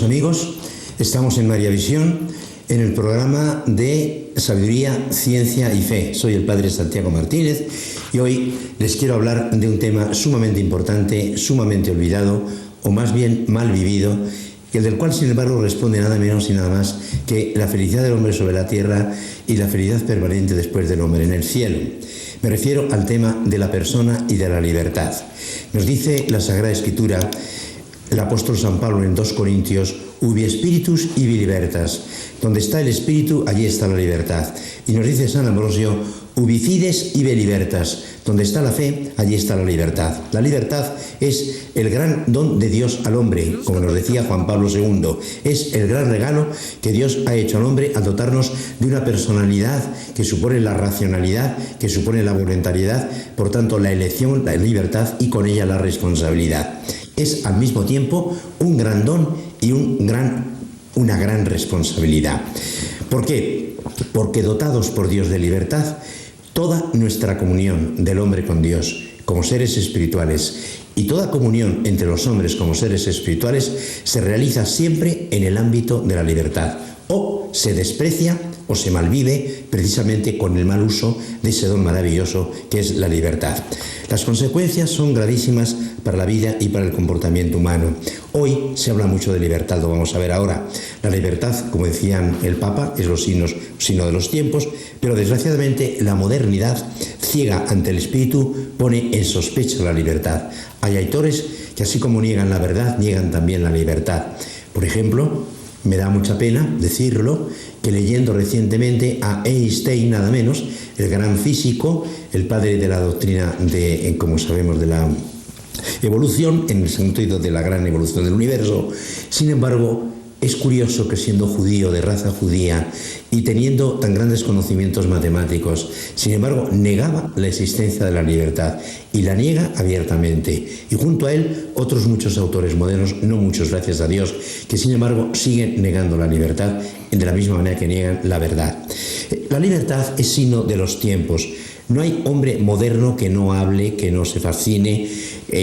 queridos amigos, estamos en María Visión, en el programa de Sabiduría, Ciencia y Fe. Soy el Padre Santiago Martínez y hoy les quiero hablar de un tema sumamente importante, sumamente olvidado, o más bien mal vivido, y el del cual, sin embargo, responde nada menos y nada más que la felicidad del hombre sobre la tierra y la felicidad permanente después del hombre en el cielo. Me refiero al tema de la persona y de la libertad. Nos dice la Sagrada Escritura, el apóstol San Pablo en 2 Corintios, ubi spiritus ibi libertas. Donde está el espíritu, allí está la libertad. Y nos dice San Ambrosio, ubi fides ibi libertas. Donde está la fe, allí está la libertad. La libertad es el gran don de Dios al hombre, como nos decía Juan Pablo II. Es el gran regalo que Dios ha hecho al hombre al dotarnos de una personalidad que supone la racionalidad, que supone la voluntariedad, por tanto la elección, la libertad y con ella la responsabilidad. Es al mismo tiempo un gran don y una gran responsabilidad. ¿Por qué? Porque dotados por Dios de libertad, toda nuestra comunión del hombre con Dios como seres espirituales y toda comunión entre los hombres como seres espirituales se realiza siempre en el ámbito de la libertad, o se desprecia o se malvive precisamente con el mal uso de ese don maravilloso que es la libertad. Las consecuencias son gravísimas para la vida y para el comportamiento humano. Hoy se habla mucho de libertad, lo vamos a ver ahora. La libertad, como decían el Papa, es signo de los tiempos, pero desgraciadamente la modernidad, ciega ante el espíritu, pone en sospecha la libertad. Hay autores que, así como niegan la verdad, niegan también la libertad. Por ejemplo, me da mucha pena decirlo, que leyendo recientemente a Einstein, nada menos, el gran físico, el padre de la doctrina de, como sabemos, de la evolución, en el sentido de la gran evolución del universo, sin embargo, es curioso que siendo judío, de raza judía, y teniendo tan grandes conocimientos matemáticos, sin embargo, negaba la existencia de la libertad, y la niega abiertamente. Y junto a él, otros muchos autores modernos, no muchos, gracias a Dios, que sin embargo siguen negando la libertad de la misma manera que niegan la verdad. La libertad es signo de los tiempos. No hay hombre moderno que no hable, que no se fascine,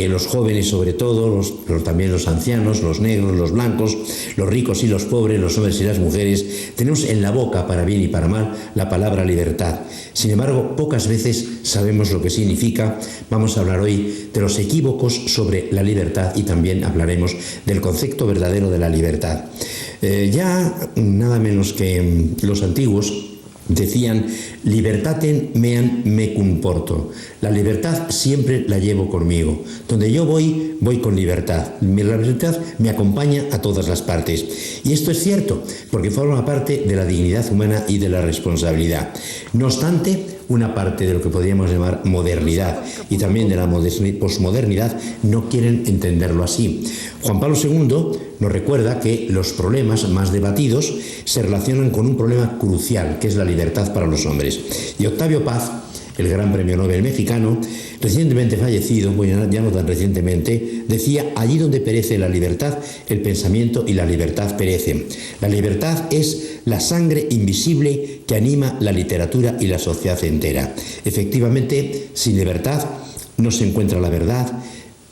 los jóvenes sobre todo, pero también los ancianos, los negros, los blancos, los ricos y los pobres, los hombres y las mujeres, tenemos en la boca, para bien y para mal, la palabra libertad. Sin embargo, pocas veces sabemos lo que significa. Vamos a hablar hoy de los equívocos sobre la libertad y también hablaremos del concepto verdadero de la libertad. Ya nada menos que los antiguos decían, libertatem meam mecum porto. La libertad siempre la llevo conmigo. Donde yo voy, voy con libertad. La libertad me acompaña a todas las partes. Y esto es cierto, porque forma parte de la dignidad humana y de la responsabilidad. No obstante, una parte de lo que podríamos llamar modernidad y también de la posmodernidad no quieren entenderlo así. Juan Pablo II nos recuerda que los problemas más debatidos se relacionan con un problema crucial, que es la libertad para los hombres. Y Octavio Paz, el gran premio Nobel mexicano, recientemente fallecido, bueno, ya no tan recientemente, decía, allí donde perece la libertad, el pensamiento y la libertad perecen. La libertad es la sangre invisible que anima la literatura y la sociedad entera. Efectivamente, sin libertad no se encuentra la verdad,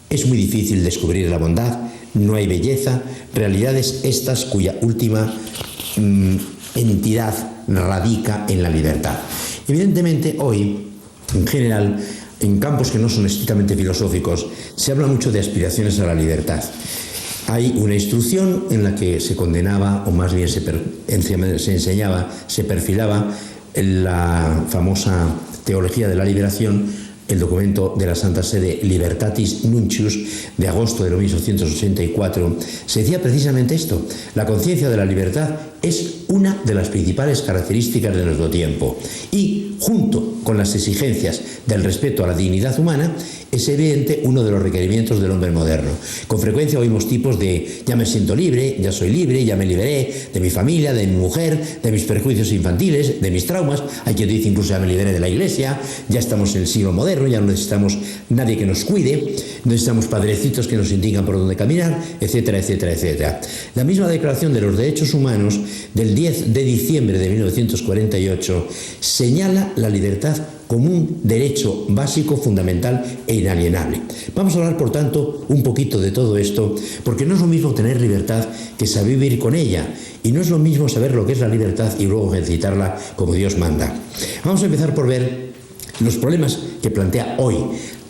es muy difícil descubrir la bondad, no hay belleza, realidades estas cuya última entidad radica en la libertad. Evidentemente, hoy, en general, en campos que no son estrictamente filosóficos, se habla mucho de aspiraciones a la libertad. Hay una instrucción en la que se condenaba, o más bien se enseñaba, se perfilaba la famosa teología de la liberación, el documento de la Santa Sede Libertatis Nuncius de agosto de 1884, se decía precisamente esto: la conciencia de la libertad es una de las principales características de nuestro tiempo y, junto con las exigencias del respeto a la dignidad humana, es evidente uno de los requerimientos del hombre moderno. Con frecuencia oímos tipos de ya me siento libre, ya soy libre, ya me liberé de mi familia, de mi mujer, de mis prejuicios infantiles, de mis traumas. Hay quien dice incluso ya me liberé de la iglesia, ya estamos en el siglo moderno, ya no necesitamos nadie que nos cuide, no necesitamos padrecitos que nos indican por dónde caminar, etcétera, etcétera, etcétera. La misma Declaración de los Derechos Humanos del 10 de diciembre de 1948 señala la libertad como un derecho básico, fundamental e inalienable. Vamos a hablar, por tanto, un poquito de todo esto, porque no es lo mismo tener libertad que saber vivir con ella, y no es lo mismo saber lo que es la libertad y luego ejercitarla como Dios manda. Vamos a empezar por ver los problemas que plantea hoy.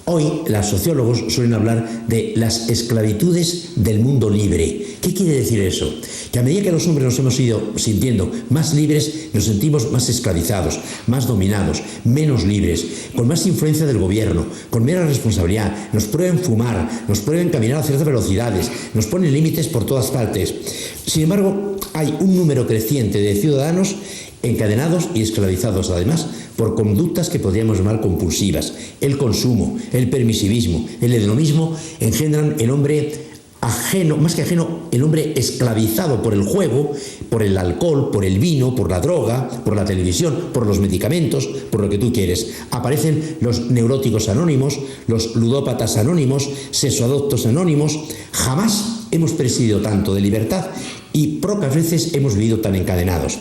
Hoy los sociólogos suelen hablar de las esclavitudes del mundo libre. ¿Qué quiere decir eso? Que a medida que los hombres nos hemos ido sintiendo más libres, nos sentimos más esclavizados, más dominados, menos libres, con más influencia del gobierno, con menos responsabilidad. Nos prohíben fumar, nos prohíben caminar a ciertas velocidades, nos ponen límites por todas partes. Sin embargo, hay un número creciente de ciudadanos encadenados y esclavizados, además, por conductas que podríamos llamar compulsivas. El consumo, el permisivismo, el hedonismo engendran el hombre ajeno, más que ajeno, el hombre esclavizado por el juego, por el alcohol, por el vino, por la droga, por la televisión, por los medicamentos, por lo que tú quieres. Aparecen los neuróticos anónimos, los ludópatas anónimos, sexoadictos anónimos. Jamás hemos presidido tanto de libertad y pocas veces hemos vivido tan encadenados.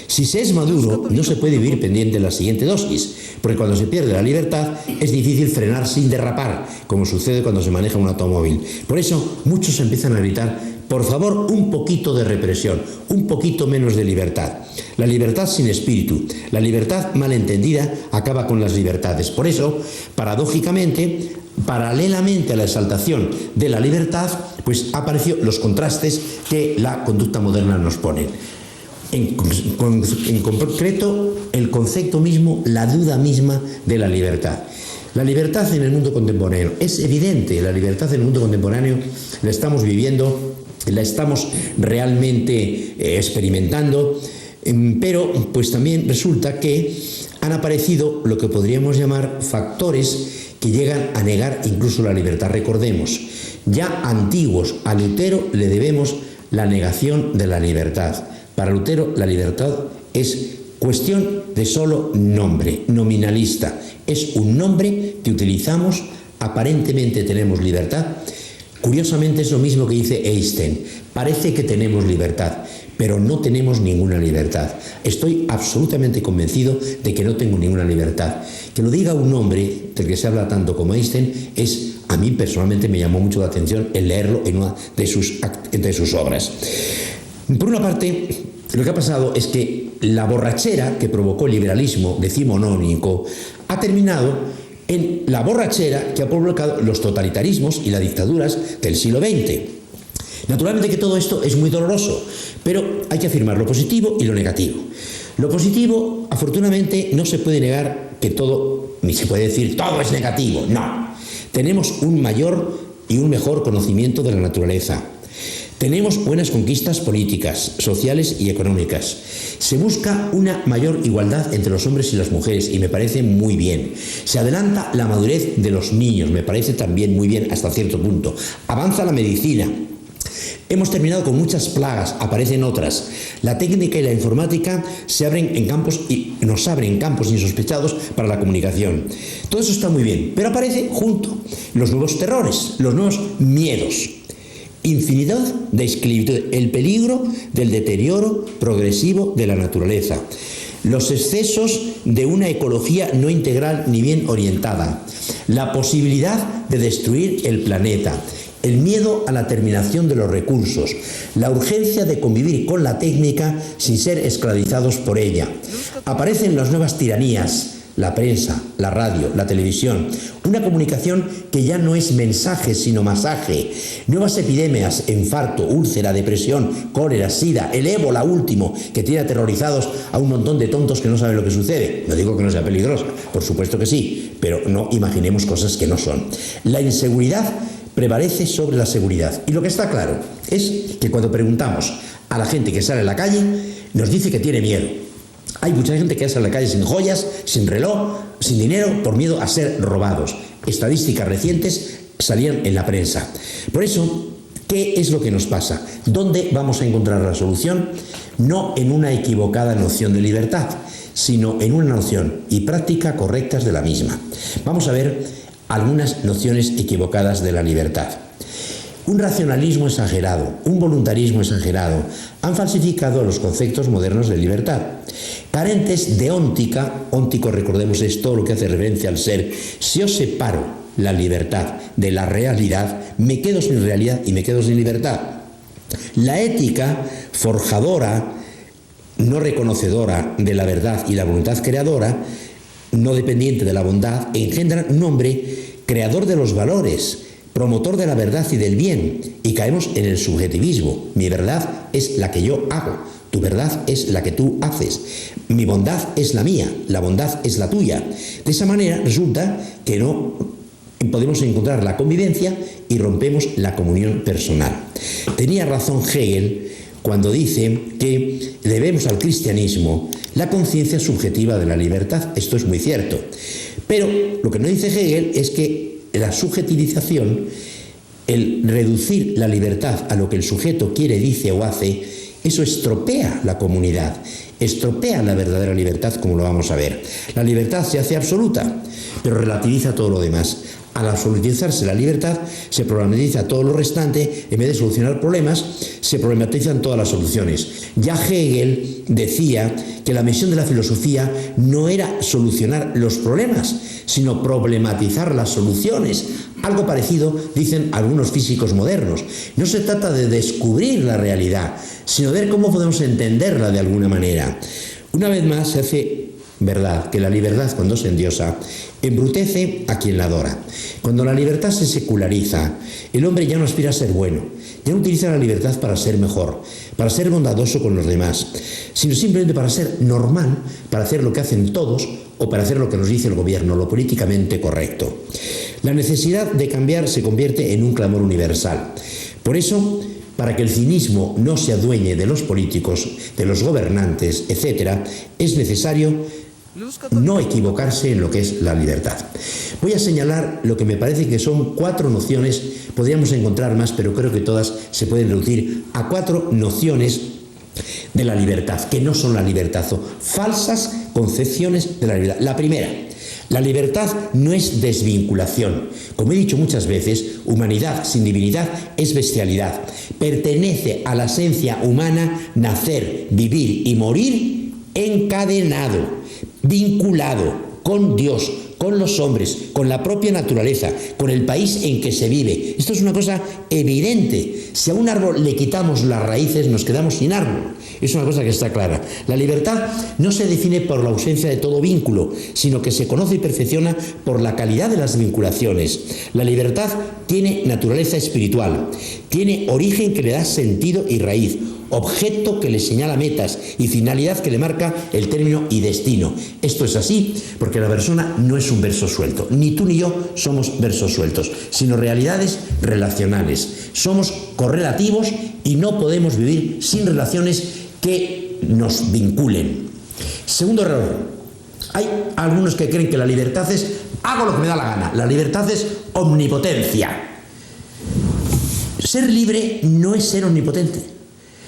Si se es maduro, no se puede vivir pendiente de la siguiente dosis, porque cuando se pierde la libertad es difícil frenar sin derrapar, como sucede cuando se maneja un automóvil. Por eso muchos empiezan a gritar: por favor, un poquito de represión, un poquito menos de libertad. La libertad sin espíritu, la libertad mal entendida acaba con las libertades. Por eso, paradójicamente, paralelamente a la exaltación de la libertad, pues aparecieron los contrastes que la conducta moderna nos pone. En concreto, el concepto mismo, la duda misma de la libertad. La libertad en el mundo contemporáneo es evidente. La libertad en el mundo contemporáneo la estamos viviendo, la estamos realmente experimentando, pero pues también resulta que han aparecido lo que podríamos llamar factores que llegan a negar incluso la libertad. Recordemos, ya antiguos, a Lutero le debemos la negación de la libertad. Para Lutero la libertad es cuestión de solo nombre, nominalista. Es un nombre que utilizamos, aparentemente tenemos libertad. Curiosamente es lo mismo que dice Einstein. Parece que tenemos libertad, pero no tenemos ninguna libertad. Estoy absolutamente convencido de que no tengo ninguna libertad. Que lo diga un hombre del que se habla tanto como Einstein a mí personalmente me llamó mucho la atención el leerlo en una de sus obras. Por una parte, lo que ha pasado es que la borrachera que provocó el liberalismo decimonónico ha terminado en la borrachera que ha provocado los totalitarismos y las dictaduras del siglo XX. Naturalmente que todo esto es muy doloroso, pero hay que afirmar lo positivo y lo negativo. Lo positivo, afortunadamente, no se puede negar que todo, ni se puede decir todo es negativo, no. Tenemos un mayor y un mejor conocimiento de la naturaleza. Tenemos buenas conquistas políticas, sociales y económicas. Se busca una mayor igualdad entre los hombres y las mujeres y me parece muy bien. Se adelanta la madurez de los niños, me parece también muy bien hasta cierto punto. Avanza la medicina. Hemos terminado con muchas plagas, aparecen otras. La técnica y la informática nos abren campos insospechados para la comunicación. Todo eso está muy bien, pero aparece junto los nuevos terrores, los nuevos miedos. Infinidad de esclavitud, el peligro del deterioro progresivo de la naturaleza, los excesos de una ecología no integral ni bien orientada, la posibilidad de destruir el planeta, el miedo a la terminación de los recursos, la urgencia de convivir con la técnica sin ser esclavizados por ella. Aparecen las nuevas tiranías, la prensa, la radio, la televisión, una comunicación que ya no es mensaje sino masaje, nuevas epidemias, infarto, úlcera, depresión, cólera, sida, el ébola último, que tiene aterrorizados a un montón de tontos que no saben lo que sucede. No digo que no sea peligrosa, por supuesto que sí, pero no imaginemos cosas que no son. La inseguridad prevalece sobre la seguridad. Y lo que está claro es que cuando preguntamos a la gente que sale a la calle, nos dice que tiene miedo. Hay mucha gente que sale a la calle sin joyas, sin reloj, sin dinero, por miedo a ser robados. Estadísticas recientes salían en la prensa. Por eso, ¿qué es lo que nos pasa? ¿Dónde vamos a encontrar la solución? No en una equivocada noción de libertad, sino en una noción y práctica correctas de la misma. Vamos a ver algunas nociones equivocadas de la libertad. Un racionalismo exagerado, un voluntarismo exagerado, han falsificado los conceptos modernos de libertad. Carentes de óntica, óntico, recordemos, es todo lo que hace referencia al ser. Si yo separo la libertad de la realidad, me quedo sin realidad y me quedo sin libertad. La ética forjadora, no reconocedora de la verdad y la voluntad creadora, no dependiente de la bondad, engendra un hombre creador de los valores, promotor de la verdad y del bien, y caemos en el subjetivismo. Mi verdad es la que yo hago, tu verdad es la que tú haces, mi bondad es la mía, la bondad es la tuya. De esa manera resulta que no podemos encontrar la convivencia y rompemos la comunión personal. Tenía razón Hegel cuando dice que debemos al cristianismo la conciencia subjetiva de la libertad. Esto es muy cierto. Pero lo que no dice Hegel es que la subjetivización, el reducir la libertad a lo que el sujeto quiere, dice o hace, eso estropea la comunidad, estropea la verdadera libertad, como lo vamos a ver. La libertad se hace absoluta, pero relativiza todo lo demás. Al absolutizarse la libertad, se problematiza todo lo restante. En vez de solucionar problemas, se problematizan todas las soluciones. Ya Hegel decía que la misión de la filosofía no era solucionar los problemas, sino problematizar las soluciones. Algo parecido dicen algunos físicos modernos. No se trata de descubrir la realidad, sino de ver cómo podemos entenderla de alguna manera. Una vez más se hace verdad que la libertad, cuando se endiosa, embrutece a quien la adora. Cuando la libertad se seculariza, el hombre ya no aspira a ser bueno, ya no utiliza la libertad para ser mejor, para ser bondadoso con los demás, sino simplemente para ser normal, para hacer lo que hacen todos o para hacer lo que nos dice el gobierno, lo políticamente correcto. La necesidad de cambiar se convierte en un clamor universal. Por eso, para que el cinismo no se adueñe de los políticos, de los gobernantes, etc., es necesario no equivocarse en lo que es la libertad. Voy a señalar lo que me parece que son 4 nociones, podríamos encontrar más, pero creo que todas se pueden reducir a 4 nociones de la libertad, que no son la libertad, son falsas concepciones de la libertad. La primera, la libertad no es desvinculación. Como he dicho muchas veces, humanidad sin divinidad es bestialidad. Pertenece a la esencia humana nacer, vivir y morir encadenado, vinculado con Dios, con los hombres, con la propia naturaleza, con el país en que se vive. Esto es una cosa evidente. Si a un árbol le quitamos las raíces, nos quedamos sin árbol. Es una cosa que está clara. La libertad no se define por la ausencia de todo vínculo, sino que se conoce y perfecciona por la calidad de las vinculaciones. La libertad tiene naturaleza espiritual, tiene origen que le da sentido y raíz, objeto que le señala metas y finalidad que le marca el término y destino. Esto es así porque la persona no es un verso suelto. Ni tú ni yo somos versos sueltos, sino realidades relacionales. Somos correlativos y no podemos vivir sin relaciones que nos vinculen. Segundo error. Hay algunos que creen que la libertad es hago lo que me da la gana. La libertad es omnipotencia. Ser libre no es ser omnipotente.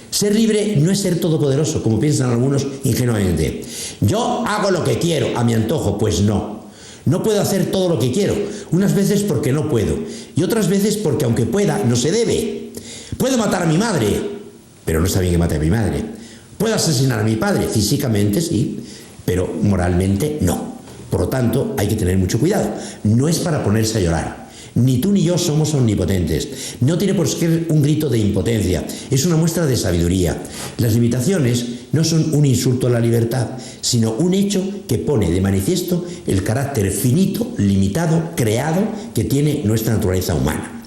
Ser libre no es ser todopoderoso, como piensan algunos ingenuamente. Yo hago lo que quiero, a mi antojo. Pues no. No puedo hacer todo lo que quiero. Unas veces porque no puedo. Y otras veces porque aunque pueda, no se debe. Puedo matar a mi madre, pero no está bien que mate a mi madre. Puedo asesinar a mi padre, físicamente sí, pero moralmente no. Por lo tanto, hay que tener mucho cuidado. No es para ponerse a llorar. Ni tú ni yo somos omnipotentes. No tiene por qué ser un grito de impotencia. Es una muestra de sabiduría. Las limitaciones no son un insulto a la libertad, sino un hecho que pone de manifiesto el carácter finito, limitado, creado que tiene nuestra naturaleza humana.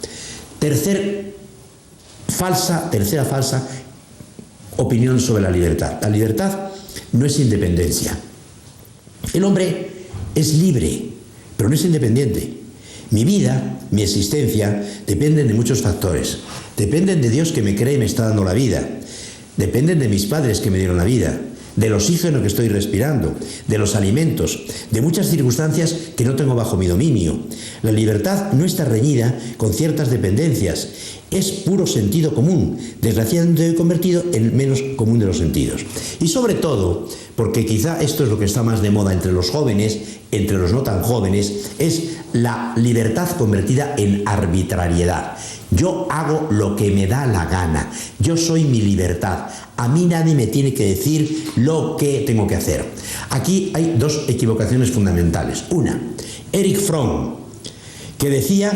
Tercera falsa opinión sobre la libertad. La libertad no es independencia. El hombre es libre, pero no es independiente. Mi vida, mi existencia, dependen de muchos factores. Dependen de Dios que me cree y me está dando la vida. Dependen de mis padres que me dieron la vida, del oxígeno que estoy respirando, de los alimentos, de muchas circunstancias que no tengo bajo mi dominio. La libertad no está reñida con ciertas dependencias es puro sentido común, desgraciadamente convertido en el menos común de los sentidos. Y sobre todo, porque quizá esto es lo que está más de moda entre los jóvenes, entre los no tan jóvenes, es la libertad convertida en arbitrariedad. Yo hago lo que me da la gana, yo soy mi libertad, a mí nadie me tiene que decir lo que tengo que hacer. Aquí hay dos equivocaciones fundamentales. Una, Erich Fromm, que decía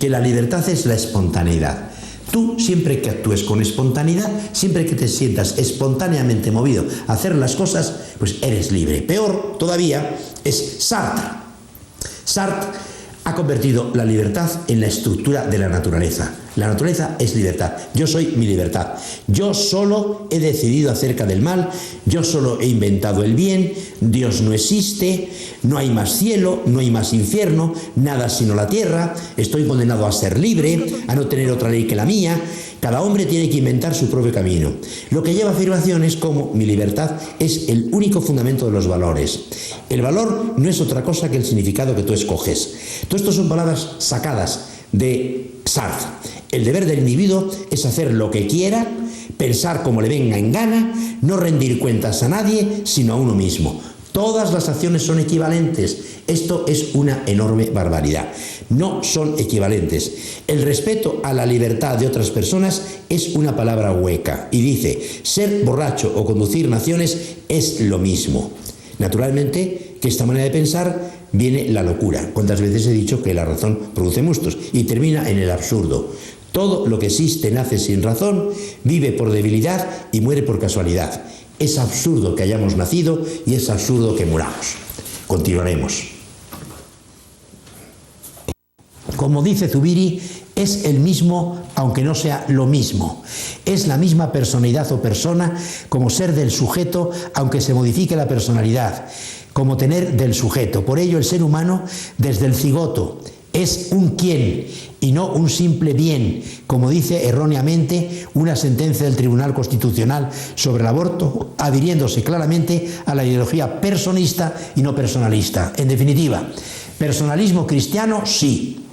que la libertad es la espontaneidad. Tú, siempre que actúes con espontaneidad, siempre que te sientas espontáneamente movido a hacer las cosas, pues eres libre. Peor todavía es Sartre. Sartre ha convertido la libertad en la estructura de la naturaleza. La naturaleza es libertad. Yo soy mi libertad. Yo solo he decidido acerca del mal, yo solo he inventado el bien, Dios no existe, no hay más cielo, no hay más infierno, nada sino la tierra, estoy condenado a ser libre, a no tener otra ley que la mía. Cada hombre tiene que inventar su propio camino. Lo que lleva a afirmaciones como mi libertad es el único fundamento de los valores. El valor no es otra cosa que el significado que tú escoges. Todo esto son palabras sacadas de Sartre. El deber del individuo es hacer lo que quiera, pensar como le venga en gana, no rendir cuentas a nadie, sino a uno mismo. Todas las acciones son equivalentes. Esto es una enorme barbaridad. No son equivalentes. El respeto a la libertad de otras personas es una palabra hueca. Y dice, ser borracho o conducir naciones es lo mismo. Naturalmente, que esta manera de pensar viene la locura. ¿Cuántas veces he dicho que la razón produce monstruos? Y termina en el absurdo. Todo lo que existe nace sin razón, vive por debilidad y muere por casualidad. Es absurdo que hayamos nacido y es absurdo que muramos. Continuaremos. Como dice Zubiri, es el mismo aunque no sea lo mismo. Es la misma personalidad o persona como ser del sujeto aunque se modifique la personalidad, como tener del sujeto. Por ello el ser humano desde el cigoto es un quién y no un simple bien, como dice erróneamente una sentencia del Tribunal Constitucional sobre el aborto, adhiriéndose claramente a la ideología personista y no personalista. En definitiva, personalismo cristiano sí,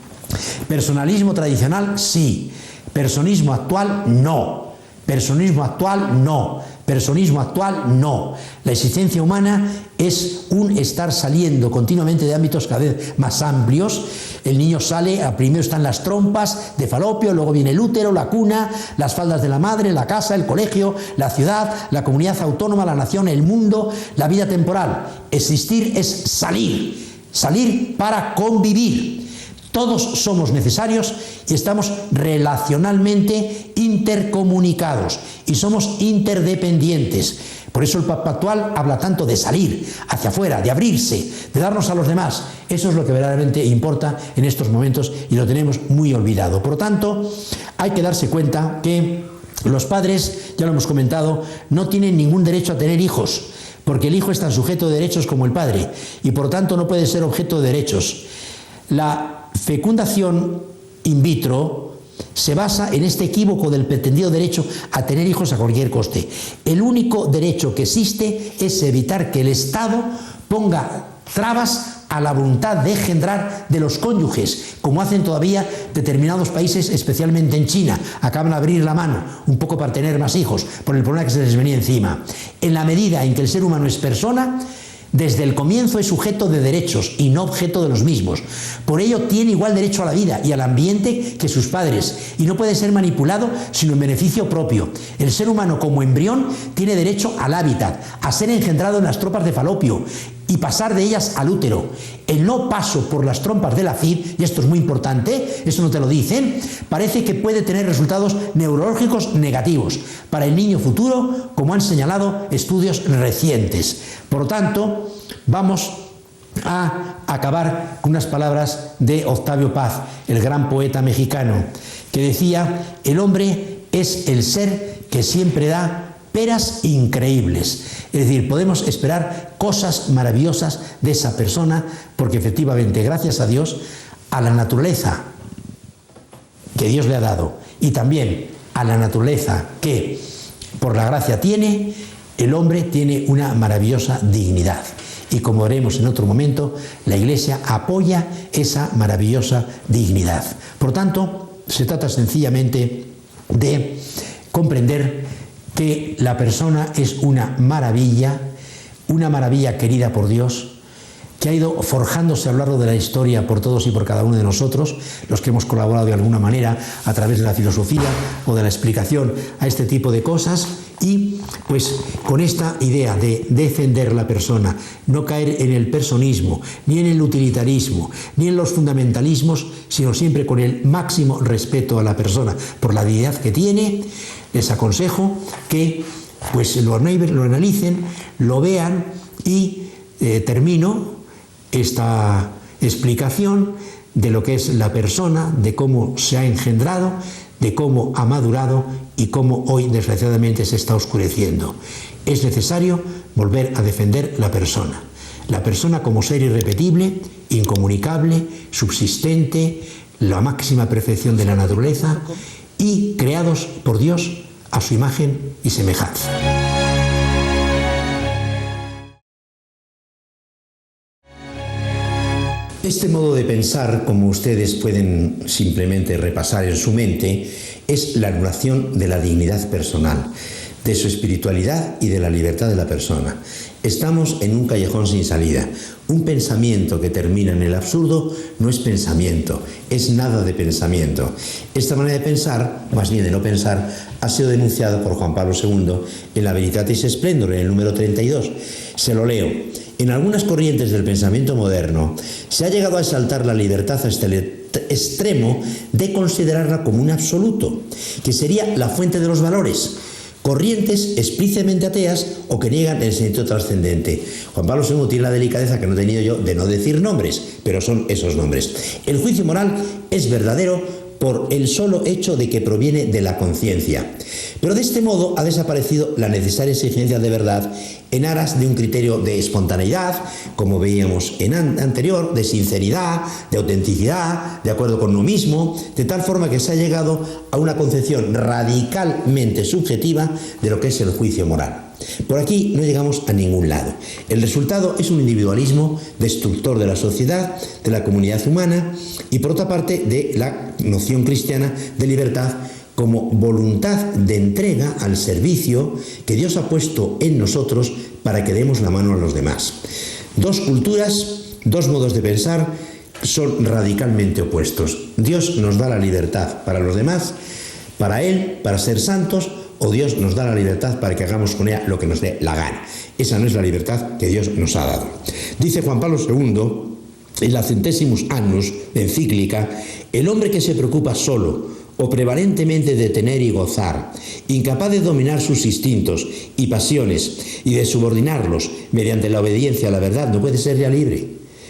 personalismo tradicional sí, personismo actual no, personismo actual no, personismo actual no. La existencia humana es un estar saliendo continuamente de ámbitos cada vez más amplios. El niño sale, primero están las trompas de falopio, luego viene el útero, la cuna, las faldas de la madre, la casa, el colegio, la ciudad, la comunidad autónoma, la nación, el mundo, la vida temporal. Existir es salir, salir para convivir. Todos somos necesarios y estamos relacionalmente intercomunicados y somos interdependientes. Por eso el Papa actual habla tanto de salir hacia afuera, de abrirse, de darnos a los demás. Eso es lo que verdaderamente importa en estos momentos y lo tenemos muy olvidado. Por lo tanto, hay que darse cuenta que los padres, ya lo hemos comentado, no tienen ningún derecho a tener hijos, porque el hijo es tan sujeto de derechos como el padre y por tanto no puede ser objeto de derechos. La fecundación in vitro se basa en este equívoco del pretendido derecho a tener hijos a cualquier coste. El único derecho que existe es evitar que el Estado ponga trabas a la voluntad de engendrar de los cónyuges, como hacen todavía determinados países, especialmente en China. Acaban de abrir la mano un poco para tener más hijos, por el problema que se les venía encima. En la medida en que el ser humano es persona, desde el comienzo es sujeto de derechos y no objeto de los mismos. Por ello tiene igual derecho a la vida y al ambiente que sus padres y no puede ser manipulado sino en beneficio propio. El ser humano como embrión tiene derecho al hábitat, a ser engendrado en las trompas de falopio y pasar de ellas al útero. El no paso por las trompas de la FIV, y esto es muy importante, eso no te lo dicen, parece que puede tener resultados neurológicos negativos para el niño futuro, como han señalado estudios recientes. Por lo tanto, vamos a acabar con unas palabras de Octavio Paz, el gran poeta mexicano, que decía: el hombre es el ser que siempre da peras increíbles. Es decir, podemos esperar cosas maravillosas de esa persona, porque efectivamente, gracias a Dios, a la naturaleza que Dios le ha dado y también a la naturaleza que por la gracia tiene, el hombre tiene una maravillosa dignidad. Y como veremos en otro momento, la Iglesia apoya esa maravillosa dignidad. Por tanto, se trata sencillamente de comprender que la persona es una maravilla querida por Dios, que ha ido forjándose a lo largo de la historia por todos y por cada uno de nosotros, los que hemos colaborado de alguna manera a través de la filosofía o de la explicación a este tipo de cosas, y pues con esta idea de defender la persona, no caer en el personismo, ni en el utilitarismo, ni en los fundamentalismos, sino siempre con el máximo respeto a la persona por la dignidad que tiene, les aconsejo que pues lo analicen, lo vean y termino esta explicación de lo que es la persona, de cómo se ha engendrado, de cómo ha madurado y cómo hoy desgraciadamente se está oscureciendo. Es necesario volver a defender la persona como ser irrepetible, incomunicable, subsistente, la máxima perfección de la naturaleza y creados por Dios a su imagen y semejanza. Este modo de pensar, como ustedes pueden simplemente repasar en su mente, es la anulación de la dignidad personal, de su espiritualidad y de la libertad de la persona. Estamos en un callejón sin salida. Un pensamiento que termina en el absurdo no es pensamiento, es nada de pensamiento. Esta manera de pensar, más bien de no pensar, ha sido denunciada por Juan Pablo II en la Veritatis Splendor, en el número 32. Se lo leo. En algunas corrientes del pensamiento moderno se ha llegado a exaltar la libertad hasta el extremo de considerarla como un absoluto, que sería la fuente de los valores. Corrientes explícitamente ateas o que niegan el sentido trascendente. Juan Pablo II tiene la delicadeza que no he tenido yo de no decir nombres, pero son esos nombres. El juicio moral es verdadero por el solo hecho de que proviene de la conciencia. Pero de este modo ha desaparecido la necesaria exigencia de verdad en aras de un criterio de espontaneidad, como veíamos en anterior, de sinceridad, de autenticidad, de acuerdo con uno mismo, de tal forma que se ha llegado a una concepción radicalmente subjetiva de lo que es el juicio moral. Por aquí no llegamos a ningún lado. El resultado es un individualismo destructor de la sociedad, de la comunidad humana y, por otra parte, de la noción cristiana de libertad como voluntad de entrega al servicio que Dios ha puesto en nosotros para que demos la mano a los demás. Dos culturas, dos modos de pensar son radicalmente opuestos. Dios nos da la libertad para los demás, para Él, para ser santos, o Dios nos da la libertad para que hagamos con ella lo que nos dé la gana. Esa no es la libertad que Dios nos ha dado. Dice Juan Pablo II, en la Centesimus Annus encíclica, el hombre que se preocupa solo o prevalentemente de tener y gozar, incapaz de dominar sus instintos y pasiones y de subordinarlos mediante la obediencia a la verdad, no puede ser ya libre,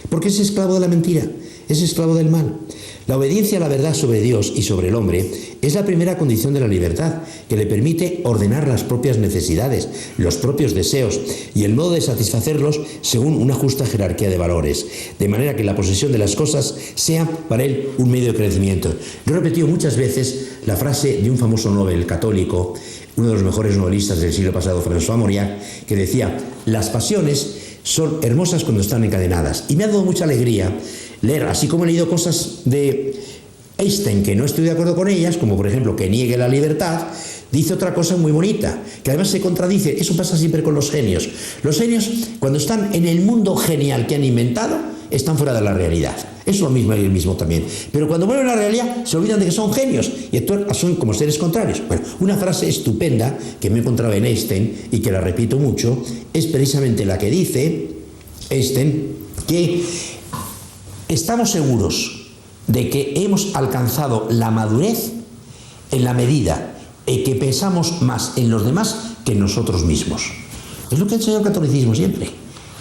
porque es esclavo de la mentira, es esclavo del mal. La obediencia a la verdad sobre Dios y sobre el hombre es la primera condición de la libertad, que le permite ordenar las propias necesidades, los propios deseos y el modo de satisfacerlos según una justa jerarquía de valores, de manera que la posesión de las cosas sea para él un medio de crecimiento. Yo he repetido muchas veces la frase de un famoso Nobel católico, uno de los mejores novelistas del siglo pasado, François Mauriac, que decía: las pasiones son hermosas cuando están encadenadas. Y me ha dado mucha alegría leer, así como he leído cosas de Einstein que no estoy de acuerdo con ellas, como por ejemplo que niegue la libertad, dice otra cosa muy bonita, que además se contradice. Eso pasa siempre con los genios. Los genios, cuando están en el mundo genial que han inventado, están fuera de la realidad. Es lo mismo y el mismo también. Pero cuando vuelven a la realidad, se olvidan de que son genios y actúan son como seres contrarios. Bueno, una frase estupenda que me he encontrado en Einstein y que la repito mucho, es precisamente la que dice Einstein, que estamos seguros de que hemos alcanzado la madurez en la medida en que pensamos más en los demás que en nosotros mismos. Es lo que enseña el catolicismo siempre.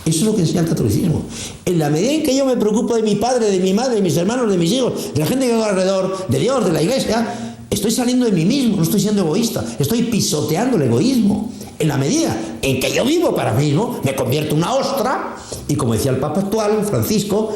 Eso es lo que enseña el catolicismo. En la medida en que yo me preocupo de mi padre, de mi madre, de mis hermanos, de mis hijos, de la gente que tengo alrededor, de Dios, de la iglesia, estoy saliendo de mí mismo, no estoy siendo egoísta, estoy pisoteando el egoísmo. En la medida en que yo vivo para mí mismo, me convierto en una ostra, y como decía el Papa actual, Francisco,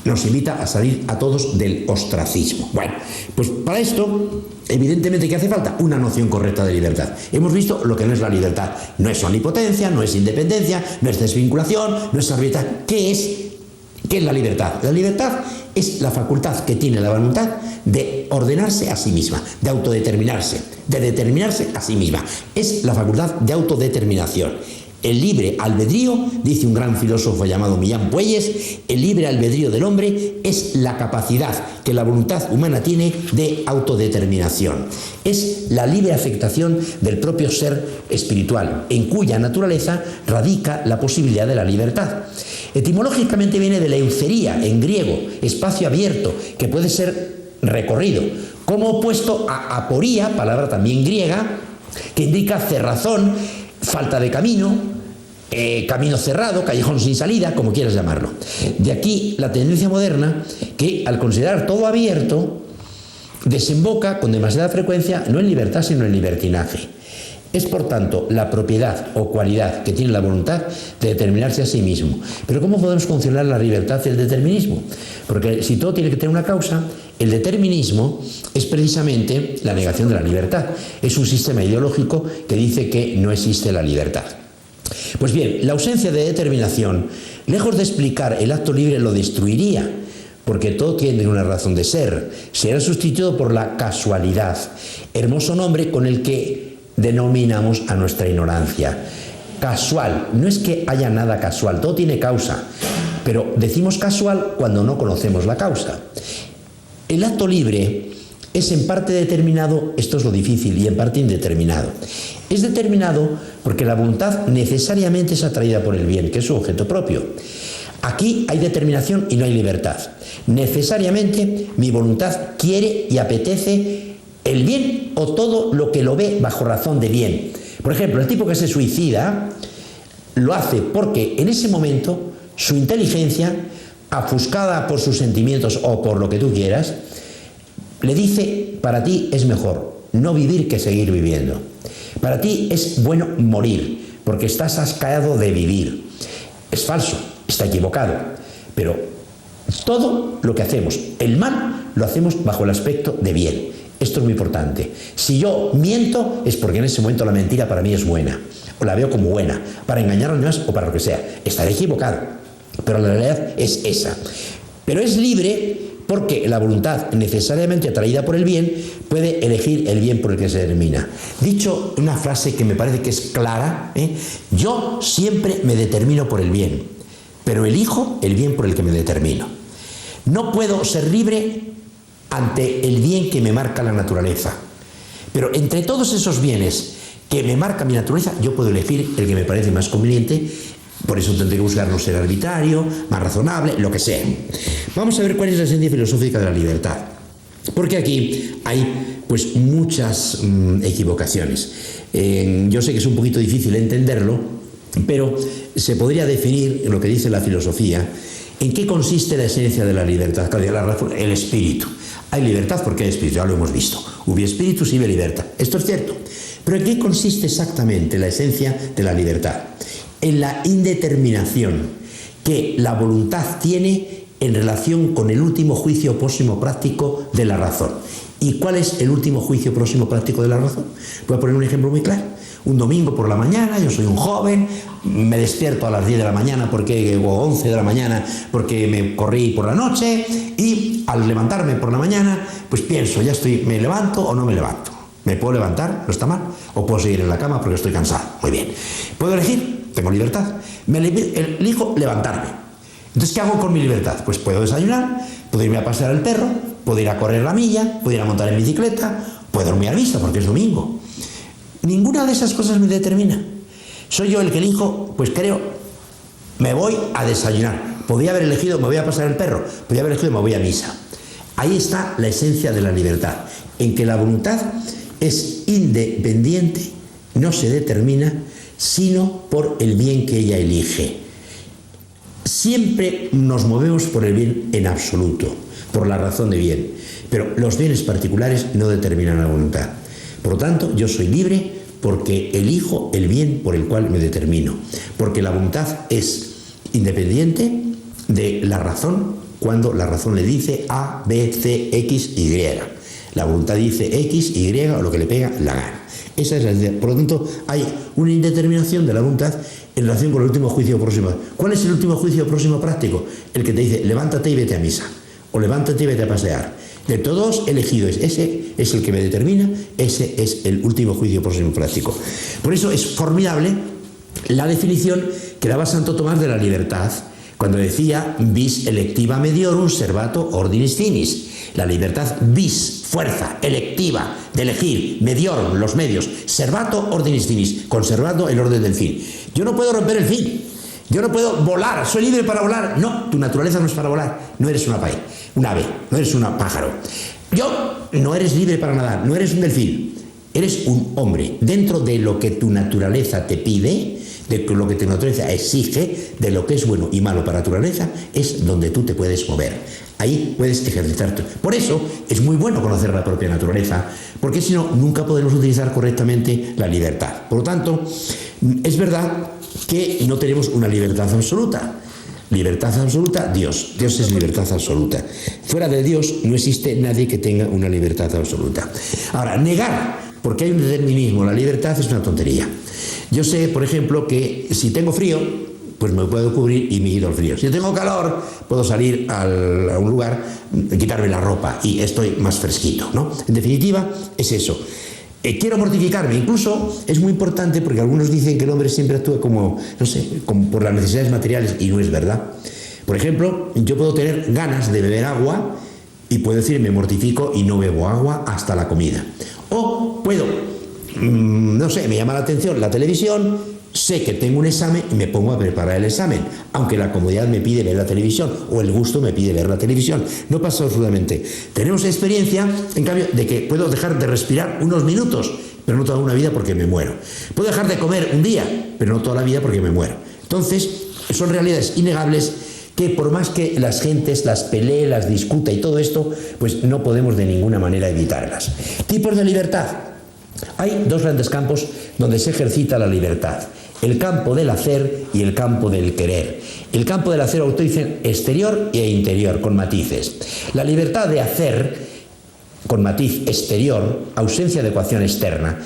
nos invita a salir a todos del ostracismo. Bueno, pues para esto, evidentemente, ¿qué hace falta? Una noción correcta de libertad. Hemos visto lo que no es la libertad. No es omnipotencia, no es independencia, no es desvinculación, no es arbitrario. ¿Qué es la libertad? La libertad es la facultad que tiene la voluntad de ordenarse a sí misma, de autodeterminarse, de determinarse a sí misma. Es la facultad de autodeterminación. El libre albedrío, dice un gran filósofo llamado Millán Puelles, el libre albedrío del hombre es la capacidad que la voluntad humana tiene de autodeterminación. Es la libre afectación del propio ser espiritual, en cuya naturaleza radica la posibilidad de la libertad. Etimológicamente viene de la eucería, en griego, espacio abierto, que puede ser recorrido, como opuesto a aporía, palabra también griega, que indica cerrazón, falta de camino, camino cerrado, callejón sin salida, como quieras llamarlo. De aquí la tendencia moderna que, al considerar todo abierto, desemboca con demasiada frecuencia no en libertad sino en libertinaje. Es, por tanto, la propiedad o cualidad que tiene la voluntad de determinarse a sí mismo. Pero ¿cómo podemos conciliar la libertad y el determinismo? Porque si todo tiene que tener una causa, el determinismo es precisamente la negación de la libertad. Es un sistema ideológico que dice que no existe la libertad. Pues bien, la ausencia de determinación, lejos de explicar el acto libre, lo destruiría, porque todo tiene una razón de ser. Será sustituido por la casualidad, hermoso nombre con el que denominamos a nuestra ignorancia. Casual, no es que haya nada casual, todo tiene causa, pero decimos casual cuando no conocemos la causa. El acto libre es en parte determinado, esto es lo difícil, y en parte indeterminado. Es determinado porque la voluntad necesariamente es atraída por el bien, que es su objeto propio. Aquí hay determinación y no hay libertad. Necesariamente mi voluntad quiere y apetece el bien o todo lo que lo ve bajo razón de bien. Por ejemplo, el tipo que se suicida lo hace porque en ese momento su inteligencia, ofuscada por sus sentimientos o por lo que tú quieras, le dice: para ti es mejor no vivir que seguir viviendo. Para ti es bueno morir porque estás asqueado de vivir. Es falso, está equivocado, pero todo lo que hacemos, el mal, lo hacemos bajo el aspecto de bien. Esto es muy importante. Si yo miento es porque en ese momento la mentira para mí es buena, o la veo como buena, para engañar a los demás o para lo que sea. Estaré equivocado, pero la realidad es esa. Pero es libre porque la voluntad, necesariamente atraída por el bien, puede elegir el bien por el que se determina. Dicho una frase que me parece que es clara, yo siempre me determino por el bien, pero elijo el bien por el que me determino. No puedo ser libre ante el bien que me marca la naturaleza, pero entre todos esos bienes que me marca mi naturaleza, yo puedo elegir el que me parece más conveniente. Por eso tendré que buscar no ser arbitrario, más razonable, lo que sea. Vamos a ver cuál es la esencia filosófica de la libertad, porque aquí hay pues muchas equivocaciones. Yo sé que es un poquito difícil entenderlo, pero se podría definir lo que dice la filosofía. ¿En qué consiste la esencia de la libertad? El espíritu. Hay libertad porque hay espíritu, ya lo hemos visto. Ubi spiritus ibi libertad. Esto es cierto. Pero ¿en qué consiste exactamente la esencia de la libertad? En la indeterminación que la voluntad tiene en relación con el último juicio próximo práctico de la razón. ¿Y cuál es el último juicio próximo práctico de la razón? Voy a poner un ejemplo muy claro. Un domingo por la mañana, yo soy un joven, me despierto a las 10 de la mañana o 11 de la mañana porque me corrí por la noche, y al levantarme por la mañana, pues pienso, ¿me levanto o no me levanto? ¿Me puedo levantar? ¿No está mal? ¿O puedo seguir en la cama porque estoy cansado? Muy bien. ¿Puedo elegir? Tengo libertad. Elijo levantarme. Entonces, ¿qué hago con mi libertad? Pues puedo desayunar, puedo irme a pasear al perro, puedo ir a correr la milla, puedo ir a montar en bicicleta, puedo dormir a vista porque es domingo. Ninguna de esas cosas me determina. Soy yo el que elijo, pues creo, me voy a desayunar. Podría haber elegido, me voy a pasear el perro. Podría haber elegido, me voy a misa. Ahí está la esencia de la libertad, en que la voluntad es independiente, no se determina, sino por el bien que ella elige. Siempre nos movemos por el bien en absoluto, por la razón de bien, pero los bienes particulares no determinan la voluntad. Por lo tanto, yo soy libre porque elijo el bien por el cual me determino, porque la voluntad es independiente de la razón cuando la razón le dice A, B, C, X, Y. La voluntad dice X, Y o lo que le pega la gana. Esa es la idea. Por lo tanto, hay una indeterminación de la voluntad en relación con el último juicio próximo. ¿Cuál es el último juicio próximo práctico? El que te dice, levántate y vete a misa. o levántate y vete a pasear. De todos elegidos, ese es el que me determina, ese es el último juicio próximo práctico. Por eso es formidable la definición que daba Santo Tomás de la libertad, cuando decía vis electiva mediorum servato ordinis finis. La libertad vis, fuerza, electiva, de elegir, mediorum, los medios, servato ordinis finis, conservando el orden del fin. Yo no puedo romper el fin. Yo no puedo volar, soy libre para volar. No, tu naturaleza no es para volar. No eres un ave, no eres un pájaro. No eres libre para nadar, no eres un delfín. Eres un hombre. Dentro de lo que tu naturaleza te pide, de lo que tu naturaleza exige, de lo que es bueno y malo para tu naturaleza, es donde tú te puedes mover. Ahí puedes ejercitarte. Por eso es muy bueno conocer la propia naturaleza, porque si no, nunca podremos utilizar correctamente la libertad. Por lo tanto, es verdad que no tenemos una libertad absoluta. Libertad absoluta, Dios. Dios es libertad absoluta. Fuera de Dios no existe nadie que tenga una libertad absoluta. Ahora, negar, porque hay un determinismo, la libertad es una tontería. Yo sé, por ejemplo, que si tengo frío, pues me puedo cubrir y me quito el frío. Si tengo calor, puedo salir a un lugar, quitarme la ropa y estoy más fresquito, ¿no? En definitiva, es eso. Quiero mortificarme, incluso es muy importante porque algunos dicen que el hombre siempre actúa como, no sé, como por las necesidades materiales, y no es verdad. Por ejemplo, yo puedo tener ganas de beber agua y puedo decir me mortifico y no bebo agua hasta la comida. O puedo, no sé, me llama la atención la televisión, sé que tengo un examen y me pongo a preparar el examen, aunque la comodidad me pide ver la televisión o el gusto me pide ver la televisión. No pasa absolutamente. Tenemos experiencia, en cambio, de que puedo dejar de respirar unos minutos, pero no toda una vida porque me muero. Puedo dejar de comer un día, pero no toda la vida porque me muero. Entonces, son realidades innegables que por más que las gentes las pelee, las discuta y todo esto, pues no podemos de ninguna manera evitarlas. Tipos de libertad. Hay dos grandes campos donde se ejercita la libertad: el campo del hacer y el campo del querer. El campo del hacer dicen exterior e interior, con matices. La libertad de hacer, con matiz exterior, ausencia de ecuación externa.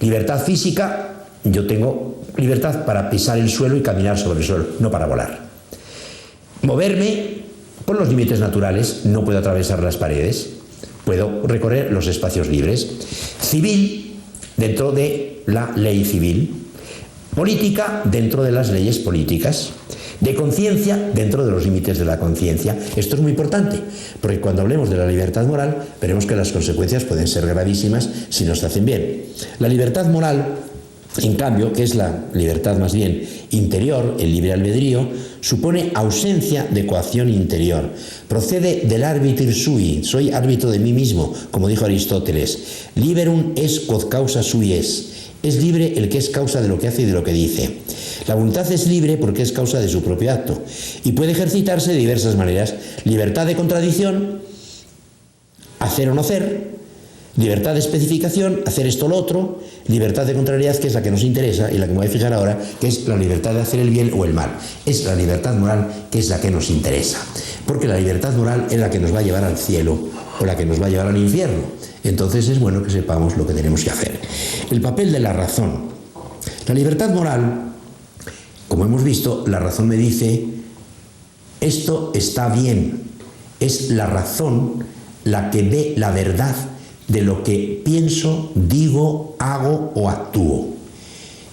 Libertad física, yo tengo libertad para pisar el suelo y caminar sobre el suelo, no para volar. Moverme por los límites naturales, no puedo atravesar las paredes, puedo recorrer los espacios libres. Civil, dentro de la ley civil. Política, dentro de las leyes políticas. De conciencia, dentro de los límites de la conciencia. Esto es muy importante, porque cuando hablemos de la libertad moral, veremos que las consecuencias pueden ser gravísimas si no se hacen bien. La libertad moral, en cambio, que es la libertad más bien interior, el libre albedrío, supone ausencia de coacción interior. Procede del arbiter sui, soy árbitro de mí mismo, como dijo Aristóteles. Liberum es quod causa sui es libre el que es causa de lo que hace y de lo que dice. La voluntad es libre porque es causa de su propio acto y puede ejercitarse de diversas maneras. Libertad de contradicción, hacer o no hacer. Libertad de especificación, hacer esto o lo otro. Libertad de contrariedad, que es la que nos interesa y la que me voy a fijar ahora, que es la libertad de hacer el bien o el mal. Es la libertad moral que es la que nos interesa, porque la libertad moral es la que nos va a llevar al cielo o la que nos va a llevar al infierno. Entonces es bueno que sepamos lo que tenemos que hacer. El papel de la razón. La libertad moral, como hemos visto, la razón me dice esto está bien. Es la razón la que ve la verdad de lo que pienso, digo, hago o actúo.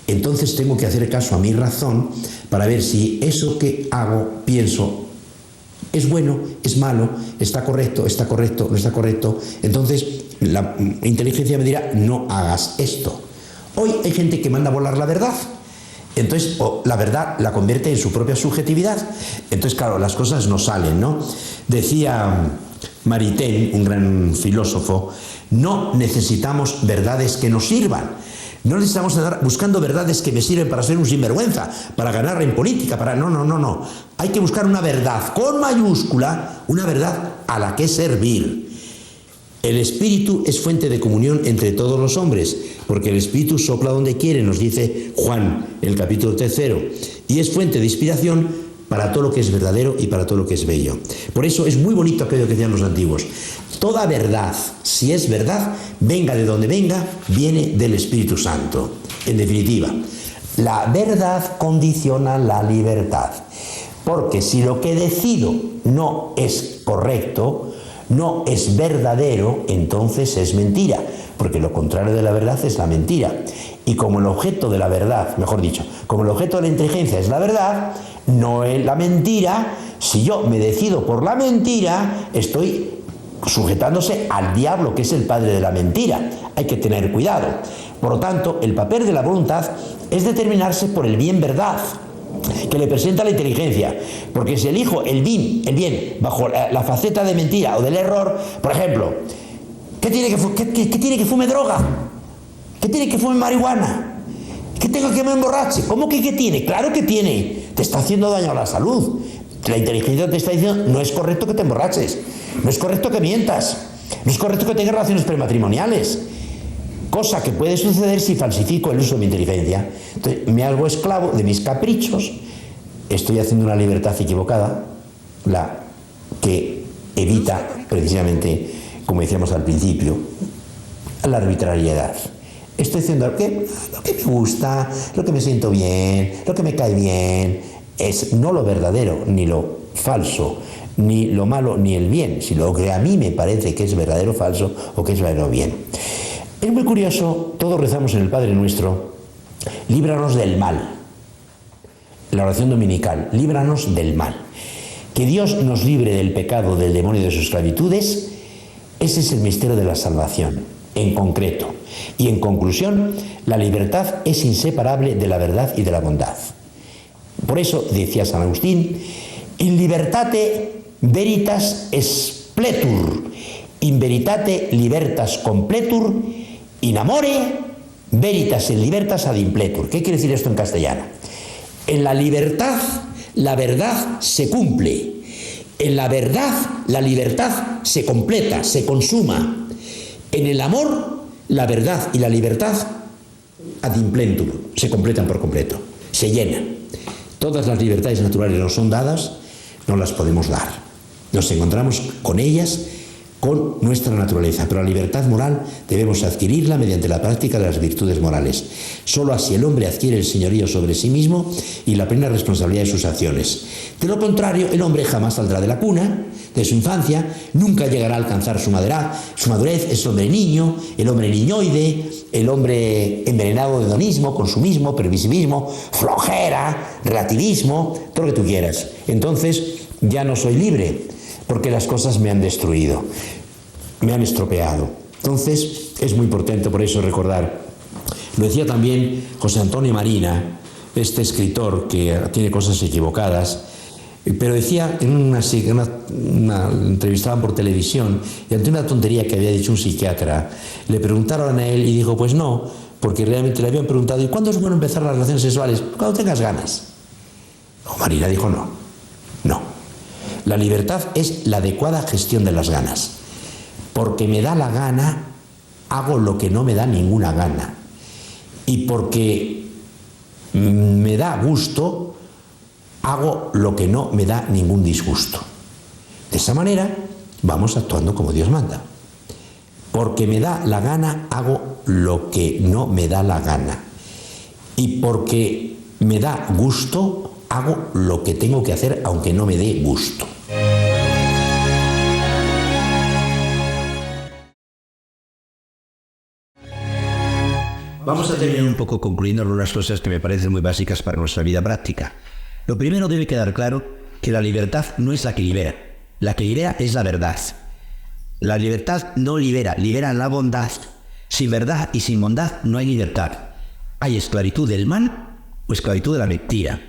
Entonces tengo que hacer caso a mi razón para ver si eso que hago, pienso, es bueno, es malo, está correcto, no está correcto. Entonces la inteligencia me dirá, no hagas esto. Hoy hay gente que manda a volar la verdad. Entonces la verdad la convierte en su propia subjetividad. Entonces, claro, las cosas no salen, ¿no? Decía Maritain, un gran filósofo, no necesitamos verdades que nos sirvan. No necesitamos andar buscando verdades que me sirven para ser un sinvergüenza, para ganar en política, para... No. Hay que buscar una verdad con mayúscula, una verdad a la que servir. El Espíritu es fuente de comunión entre todos los hombres, porque el Espíritu sopla donde quiere, nos dice Juan, en el capítulo 3, y es fuente de inspiración para todo lo que es verdadero y para todo lo que es bello. Por eso es muy bonito aquello que decían los antiguos. Toda verdad, si es verdad, venga de donde venga, viene del Espíritu Santo. En definitiva, la verdad condiciona la libertad. Porque si lo que decido no es correcto, no es verdadero, entonces es mentira, porque lo contrario de la verdad es la mentira. Y como el objeto de la verdad, mejor dicho, como el objeto de la inteligencia es la verdad, no es la mentira, si yo me decido por la mentira, estoy sujetándose al diablo, que es el padre de la mentira. Hay que tener cuidado. Por lo tanto, el papel de la voluntad es determinarse por el bien verdad que le presenta la inteligencia, porque si elijo el bien bajo la faceta de mentira o del error, por ejemplo, ¿qué tiene que fume droga? ¿Qué tiene que fume marihuana? ¿Qué tengo que me emborrache? ¿Cómo que qué tiene? Claro que tiene, te está haciendo daño a la salud. La inteligencia te está diciendo, no es correcto que te emborraches, no es correcto que mientas, no es correcto que tengas relaciones prematrimoniales, cosa que puede suceder si falsifico el uso de mi inteligencia. Entonces me hago esclavo de mis caprichos, estoy haciendo una libertad equivocada, la que evita precisamente, como decíamos al principio, la arbitrariedad. Estoy haciendo lo que me gusta, lo que me siento bien, lo que me cae bien, es no lo verdadero, ni lo falso, ni lo malo, ni el bien, sino lo que a mí me parece que es verdadero falso o que es verdadero bien. Es muy curioso, todos rezamos en el Padre Nuestro, líbranos del mal. La oración dominical, líbranos del mal. Que Dios nos libre del pecado, del demonio y de sus esclavitudes, ese es el misterio de la salvación, en concreto. Y en conclusión, la libertad es inseparable de la verdad y de la bondad. Por eso decía San Agustín, in libertate veritas expletur, in veritate libertas completur, in amore veritas in libertas ad impletur. ¿Qué quiere decir esto en castellano? En la libertad, la verdad se cumple. En la verdad, la libertad se completa, se consuma. En el amor, la verdad y la libertad ad impletur, se completan por completo, se llenan. Todas las libertades naturales nos son dadas, no las podemos dar. Nos encontramos con ellas, con nuestra naturaleza, pero la libertad moral debemos adquirirla mediante la práctica de las virtudes morales. Solo así el hombre adquiere el señorío sobre sí mismo y la plena responsabilidad de sus acciones. De lo contrario, el hombre jamás saldrá de la cuna, de su infancia, nunca llegará a alcanzar su madurez, es hombre niño, el hombre niñoide, el hombre envenenado de hedonismo, consumismo, permisivismo, flojera, relativismo, todo lo que tú quieras. Entonces ya no soy libre, porque las cosas me han destruido, me han estropeado. Entonces es muy importante por eso recordar. Lo decía también José Antonio Marina, este escritor que tiene cosas equivocadas, pero decía en una entrevistaban por televisión, y ante una tontería que había dicho un psiquiatra, le preguntaron a él y dijo, pues no, porque realmente le habían preguntado, ¿y cuándo es bueno empezar las relaciones sexuales? Cuando tengas ganas. No, Marina dijo no. La libertad es la adecuada gestión de las ganas. Porque me da la gana, hago lo que no me da ninguna gana. Y porque me da gusto, hago lo que no me da ningún disgusto. De esa manera vamos actuando como Dios manda. Porque me da la gana, hago lo que no me da la gana. Y porque me da gusto, hago lo que tengo que hacer aunque no me dé gusto. Vamos a terminar un poco concluyendo algunas cosas que me parecen muy básicas para nuestra vida práctica. Lo primero, debe quedar claro que la libertad no es la que libera. La que libera es la verdad. La libertad no libera, libera la bondad. Sin verdad y sin bondad no hay libertad. Hay esclavitud del mal o esclavitud de la mentira.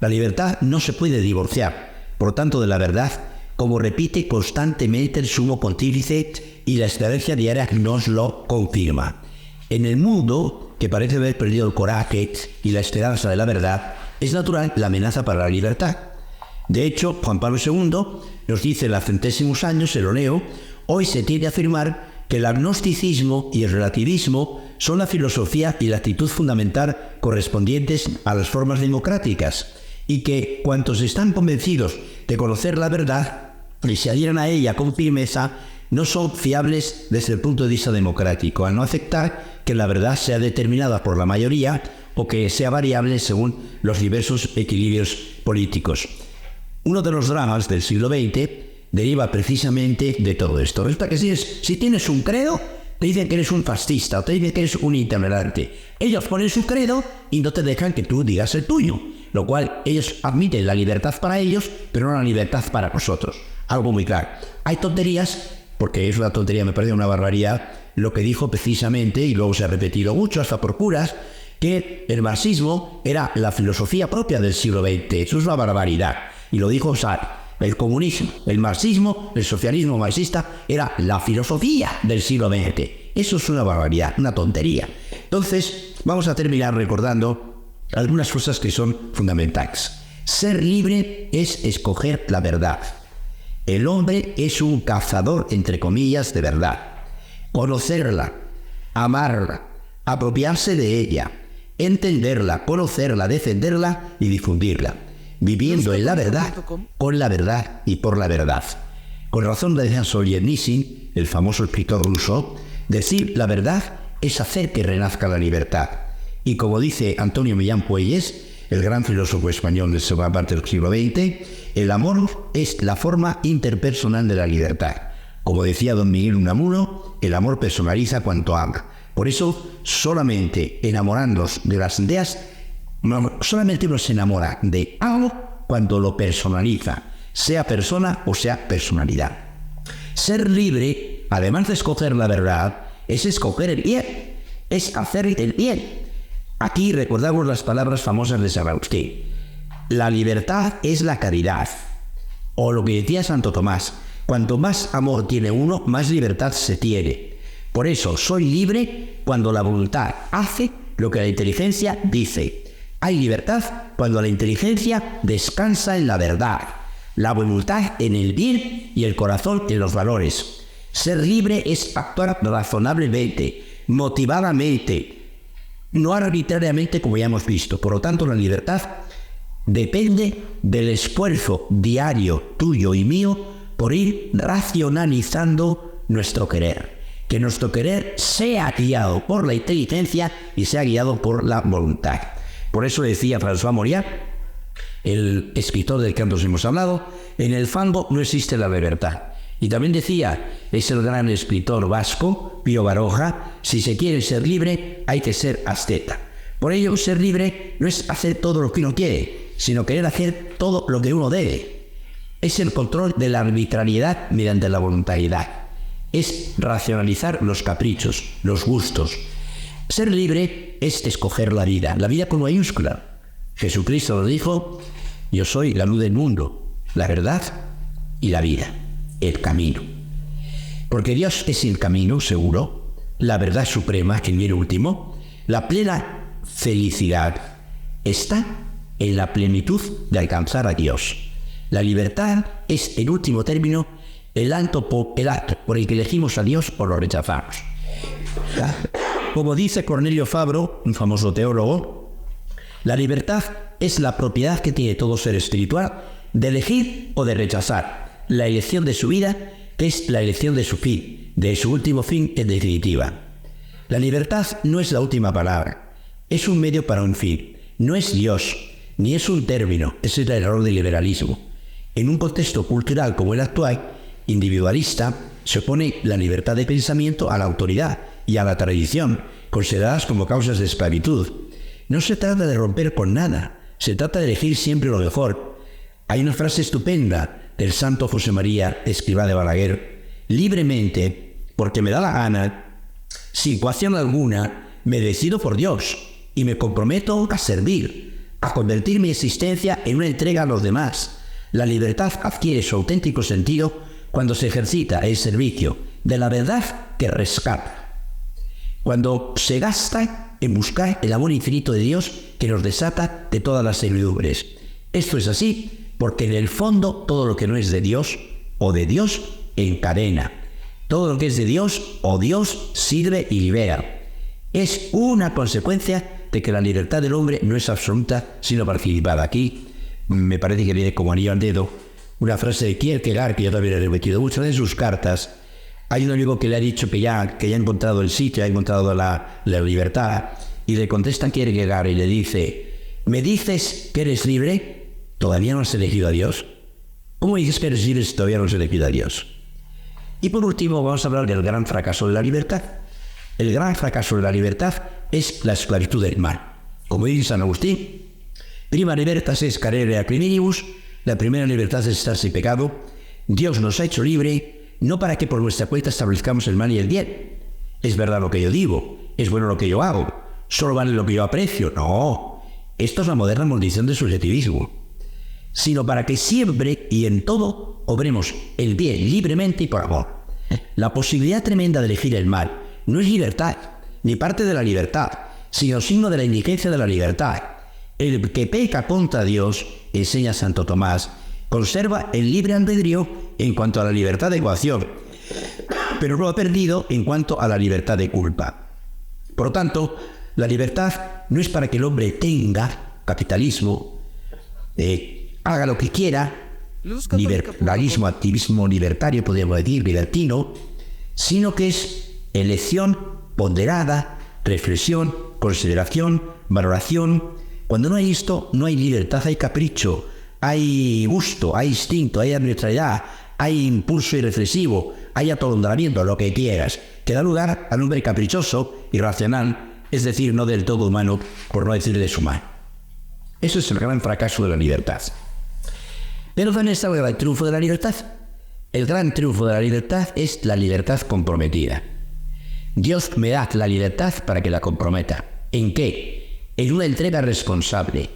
La libertad no se puede divorciar, por tanto, de la verdad, como repite constantemente el Sumo Pontífice, y la experiencia diaria nos lo confirma. En el mundo, que parece haber perdido el coraje y la esperanza de la verdad, es natural la amenaza para la libertad. De hecho, Juan Pablo II nos dice en los centésimos años, se lo leo, hoy se tiende a afirmar que el agnosticismo y el relativismo son la filosofía y la actitud fundamental correspondientes a las formas democráticas, y que cuantos están convencidos de conocer la verdad y se adhieren a ella con firmeza, no son fiables desde el punto de vista democrático, al no aceptar que la verdad sea determinada por la mayoría o que sea variable según los diversos equilibrios políticos. Uno de los dramas del siglo XX deriva precisamente de todo esto. Resulta que si tienes un credo, te dicen que eres un fascista o te dicen que eres un intolerante. Ellos ponen su credo y no te dejan que tú digas el tuyo, lo cual ellos admiten la libertad para ellos, pero no la libertad para nosotros. Algo muy claro. Hay tonterías, porque es una tontería, me parece una barbaridad, lo que dijo precisamente, y luego se ha repetido mucho, hasta por curas, que el marxismo era la filosofía propia del siglo XX. Eso es una barbaridad. Y lo dijo Sartre. El comunismo, el marxismo, el socialismo marxista era la filosofía del siglo XX. Eso es una barbaridad, una tontería. Entonces, vamos a terminar recordando algunas cosas que son fundamentales. Ser libre es escoger la verdad. El hombre es un cazador, entre comillas, de verdad. Conocerla, amarla, apropiarse de ella, entenderla, conocerla, defenderla y difundirla. Viviendo en la verdad, con la verdad y por la verdad. Con razón decía Solzhenitsyn, el famoso escritor ruso, decir la verdad es hacer que renazca la libertad. Y como dice Antonio Millán Puelles, el gran filósofo español de la segunda parte del siglo XX, el amor es la forma interpersonal de la libertad. Como decía don Miguel Unamuno, el amor personaliza cuanto ama. Por eso, solamente enamorándonos de las ideas, solamente uno se enamora de algo cuando lo personaliza, sea persona o sea personalidad. Ser libre, además de escoger la verdad, es escoger el bien, es hacer el bien. Aquí recordamos las palabras famosas de San Agustín. La libertad es la caridad. O lo que decía Santo Tomás, cuanto más amor tiene uno, más libertad se tiene. Por eso, soy libre cuando la voluntad hace lo que la inteligencia dice. Hay libertad cuando la inteligencia descansa en la verdad, la voluntad en el bien y el corazón en los valores. Ser libre es actuar razonablemente, motivadamente, no arbitrariamente como ya hemos visto. Por lo tanto, la libertad depende del esfuerzo diario tuyo y mío por ir racionalizando nuestro querer. Que nuestro querer sea guiado por la inteligencia y sea guiado por la voluntad. Por eso decía François Mauriac, el escritor del que antes hemos hablado, en el fango no existe la libertad. Y también decía, es el gran escritor vasco, Pío Baroja, si se quiere ser libre, hay que ser asceta. Por ello, ser libre no es hacer todo lo que uno quiere, sino querer hacer todo lo que uno debe. Es el control de la arbitrariedad mediante la voluntariedad. Es racionalizar los caprichos, los gustos. Ser libre es escoger la vida con mayúscula. Jesucristo lo dijo, yo soy la luz del mundo, la verdad y la vida, el camino. Porque Dios es el camino seguro, la verdad suprema, el bien último, la plena felicidad está en la plenitud de alcanzar a Dios. La libertad es, en último término, el acto por el que elegimos a Dios o lo rechazamos. Como dice Cornelio Fabro, un famoso teólogo, la libertad es la propiedad que tiene todo ser espiritual de elegir o de rechazar la elección de su vida, que es la elección de su fin, de su último fin en definitiva. La libertad no es la última palabra, es un medio para un fin, no es Dios, ni es un término, ese es el error del liberalismo. En un contexto cultural como el actual, individualista, se opone la libertad de pensamiento a la autoridad y a la tradición, consideradas como causas de esclavitud. No se trata de romper con nada, se trata de elegir siempre lo mejor. Hay una frase estupenda del santo José María Escrivá de Balaguer: libremente, porque me da la gana, sin coacción alguna, me decido por Dios y me comprometo a servir, a convertir mi existencia en una entrega a los demás. La libertad adquiere su auténtico sentido cuando se ejercita el servicio de la verdad que rescata. Cuando se gasta en buscar el amor infinito de Dios que nos desata de todas las servidumbres. Esto es así porque en el fondo todo lo que no es de Dios o de Dios encadena. Todo lo que es de Dios o Dios sirve y libera. Es una consecuencia de que la libertad del hombre no es absoluta sino participada. Aquí me parece que viene como anillo al dedo una frase de Kierkegaard, que yo también he repetido muchas en sus cartas. Hay un amigo que le ha dicho que ya ha encontrado el sitio, ha encontrado la libertad, y le contesta Kierkegaard y le dice: ¿me dices que eres libre? ¿Todavía no has elegido a Dios? ¿Cómo es percibir si todavía no se le pide a Dios? Y por último vamos a hablar del gran fracaso de la libertad. El gran fracaso de la libertad es la esclavitud del mal. Como dice San Agustín, prima libertas es carere a criminibus, la primera libertad es estar sin pecado. Dios nos ha hecho libre, no para que por nuestra cuenta establezcamos el mal y el bien. Es verdad lo que yo digo, es bueno lo que yo hago, solo vale lo que yo aprecio. No, esto es la moderna maldición del subjetivismo. Sino para que siempre y en todo obremos el bien libremente y por amor. La posibilidad tremenda de elegir el mal no es libertad, ni parte de la libertad, sino signo de la indigencia de la libertad. El que peca contra Dios, enseña Santo Tomás, conserva el libre albedrío en cuanto a la libertad de coacción, pero lo ha perdido en cuanto a la libertad de culpa. Por lo tanto, la libertad no es para que el hombre tenga capitalismo, haga lo que quiera, liberalismo, activismo libertario, podríamos decir, libertino, sino que es elección ponderada, reflexión, consideración, valoración. Cuando no hay esto, no hay libertad, hay capricho, hay gusto, hay instinto, hay arbitrariedad, hay impulso irreflexivo, hay atolondramiento, lo que quieras, que da lugar al hombre caprichoso, irracional, es decir, no del todo humano, por no decir deshumano. Eso es el gran fracaso de la libertad. Pero ¿dónde está el gran triunfo de la libertad? El gran triunfo de la libertad es la libertad comprometida. Dios me da la libertad para que la comprometa. ¿En qué? En una entrega responsable.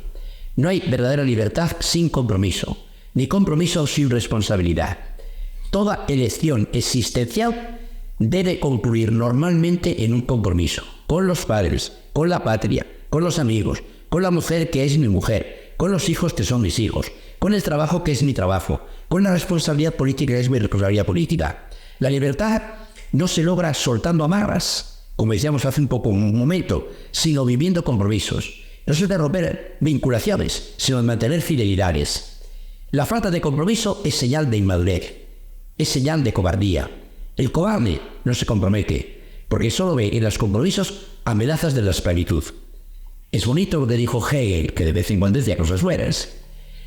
No hay verdadera libertad sin compromiso, ni compromiso sin responsabilidad. Toda elección existencial debe concluir normalmente en un compromiso, con los padres, con la patria, con los amigos, con la mujer que es mi mujer, con los hijos que son mis hijos, con el trabajo que es mi trabajo, con la responsabilidad política que es mi responsabilidad política. La libertad no se logra soltando amarras, como decíamos hace un momento, sino viviendo compromisos. No se debe romper vinculaciones, sino de mantener fidelidades. La falta de compromiso es señal de inmadurez, es señal de cobardía. El cobarde no se compromete, porque solo ve en los compromisos amenazas de la esclavitud. Es bonito lo que dijo Hegel, que de vez en cuando decía cosas buenas.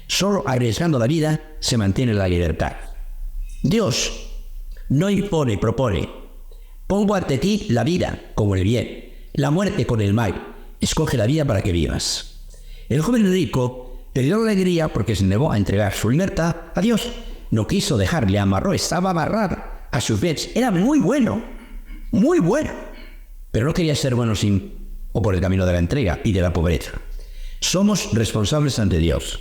Solo arriesgando la vida se mantiene la libertad. Dios no impone, propone. Pongo ante ti la vida como el bien, la muerte con el mal. Escoge la vida para que vivas. El joven rico perdió la alegría porque se negó a entregar su libertad a Dios. No quiso dejarle, amarró, estaba amarrado a sus bienes. Era muy bueno, pero no quería ser bueno sin o por el camino de la entrega y de la pobreza. Somos responsables ante Dios.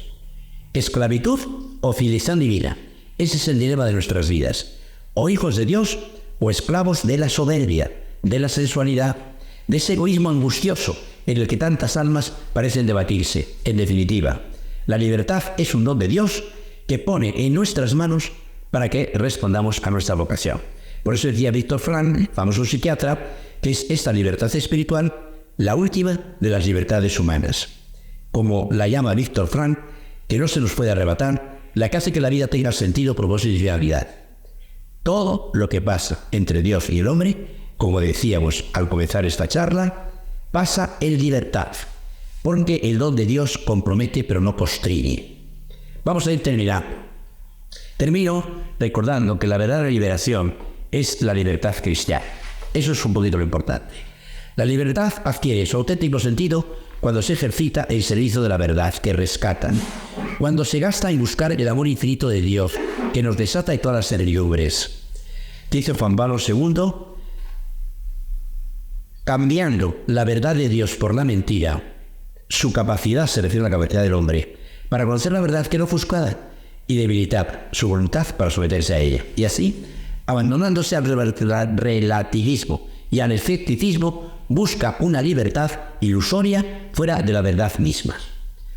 Esclavitud o filiación divina. Ese es el dilema de nuestras vidas. O hijos de Dios o esclavos de la soberbia, de la sensualidad, de ese egoísmo angustioso en el que tantas almas parecen debatirse. En definitiva, la libertad es un don de Dios que pone en nuestras manos para que respondamos a nuestra vocación. Por eso decía Víctor Frank, famoso psiquiatra, que es esta libertad espiritual la última de las libertades humanas. Como la llama Víctor Frank, que no se nos puede arrebatar, la que hace que la vida tenga sentido, propósito y finalidad. Todo lo que pasa entre Dios y el hombre, como decíamos al comenzar esta charla, pasa en libertad, porque el don de Dios compromete pero no constriñe. Vamos a ir terminando. Termino recordando que la verdadera liberación es la libertad cristiana. Eso es un poquito lo importante. La libertad adquiere su auténtico sentido cuando se ejercita el servicio de la verdad que rescata, cuando se gasta en buscar el amor infinito de Dios que nos desata de todas las servidumbres. Dice Juan Pablo II, cambiando la verdad de Dios por la mentira, su capacidad se refiere a la capacidad del hombre para conocer la verdad que no ofuscada y debilitar su voluntad para someterse a ella. Y así, abandonándose al relativismo y al escepticismo, busca una libertad ilusoria fuera de la verdad misma.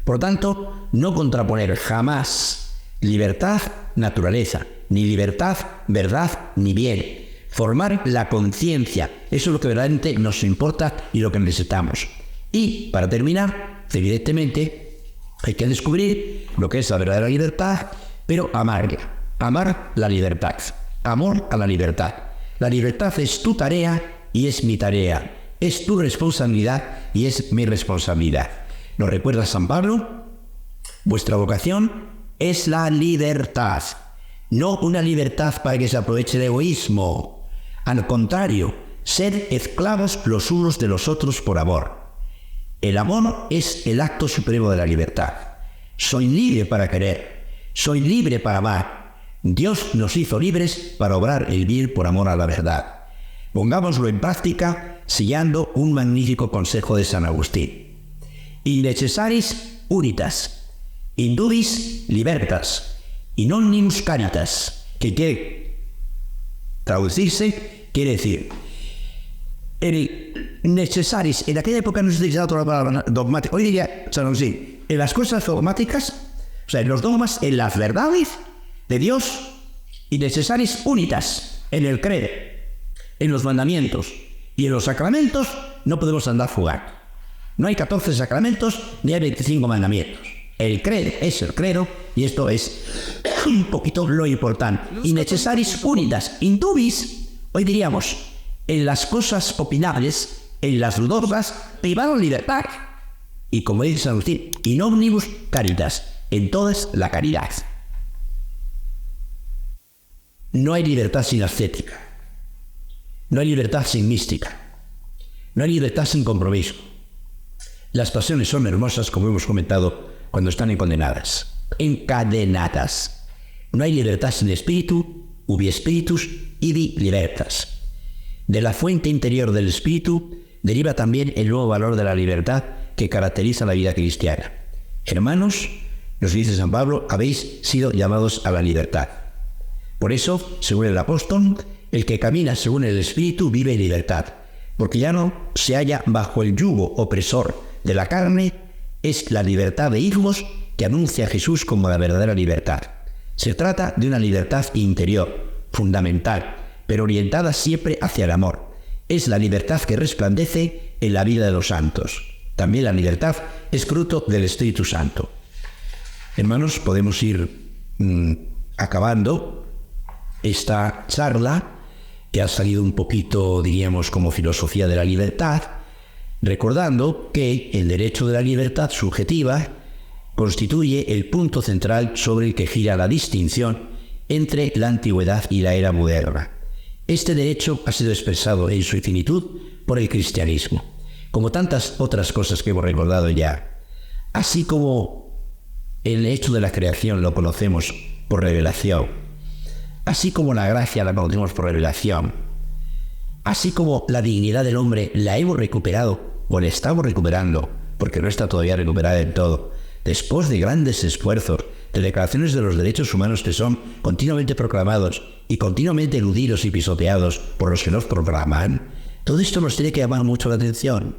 Por lo tanto, no contraponer jamás libertad, naturaleza, ni libertad, verdad, ni bien. Formar la conciencia, eso es lo que verdaderamente nos importa y lo que necesitamos. Y, para terminar, evidentemente, hay que descubrir lo que es la verdadera libertad, pero amarla. Amar la libertad. Amor a la libertad. La libertad es tu tarea y es mi tarea. Es tu responsabilidad y es mi responsabilidad. Nos recuerda San Pablo, vuestra vocación es la libertad. No una libertad para que se aproveche el egoísmo. Al contrario, ser esclavos los unos de los otros por amor. El amor es el acto supremo de la libertad. Soy libre para querer. Soy libre para amar. Dios nos hizo libres para obrar el bien por amor a la verdad. Pongámoslo en práctica siguiendo un magnífico consejo de San Agustín. In necessaris unitas, in dubis libertas, in omnibus caritas, que quiere traducirse, quiere decir, el necessaris, en aquella época no se utilizaba toda la palabra dogmática, hoy diría San Agustín, en las cosas dogmáticas, o sea, en los dogmas, en las verdades de Dios, y necessaris unitas, en el credo, en los mandamientos y en los sacramentos, no podemos andar jugando. No hay 14 sacramentos ni hay 25 mandamientos. El credo es el credo y esto es un poquito lo importante. Y necessaris unitas in dubis, hoy diríamos, en las cosas opinables, en las dogmas, privaron libertad. Y como dice San Agustín, in omnibus caritas, en todas la caridad. No hay libertad sin ascética. No hay libertad sin mística. No hay libertad sin compromiso. Las pasiones son hermosas, como hemos comentado, cuando están encadenadas. No hay libertad sin espíritu, ubi spiritus, ibi libertas. De la fuente interior del espíritu deriva también el nuevo valor de la libertad que caracteriza la vida cristiana. Hermanos, nos dice San Pablo, habéis sido llamados a la libertad. Por eso, según el apóstol, el que camina según el Espíritu vive en libertad, porque ya no se halla bajo el yugo opresor de la carne, es la libertad de hijos que anuncia a Jesús como la verdadera libertad. Se trata de una libertad interior, fundamental, pero orientada siempre hacia el amor. Es la libertad que resplandece en la vida de los santos. También la libertad es fruto del Espíritu Santo. Hermanos, podemos ir acabando esta charla, que ha salido un poquito, diríamos, como filosofía de la libertad, recordando que el derecho de la libertad subjetiva constituye el punto central sobre el que gira la distinción entre la antigüedad y la era moderna. Este derecho ha sido expresado en su infinitud por el cristianismo, como tantas otras cosas que hemos recordado ya. Así como el hecho de la creación lo conocemos por revelación, así como la gracia la conocemos por revelación, así como la dignidad del hombre la hemos recuperado o la estamos recuperando, porque no está todavía recuperada del todo, después de grandes esfuerzos, de declaraciones de los derechos humanos que son continuamente proclamados y continuamente eludidos y pisoteados por los que los proclaman, todo esto nos tiene que llamar mucho la atención.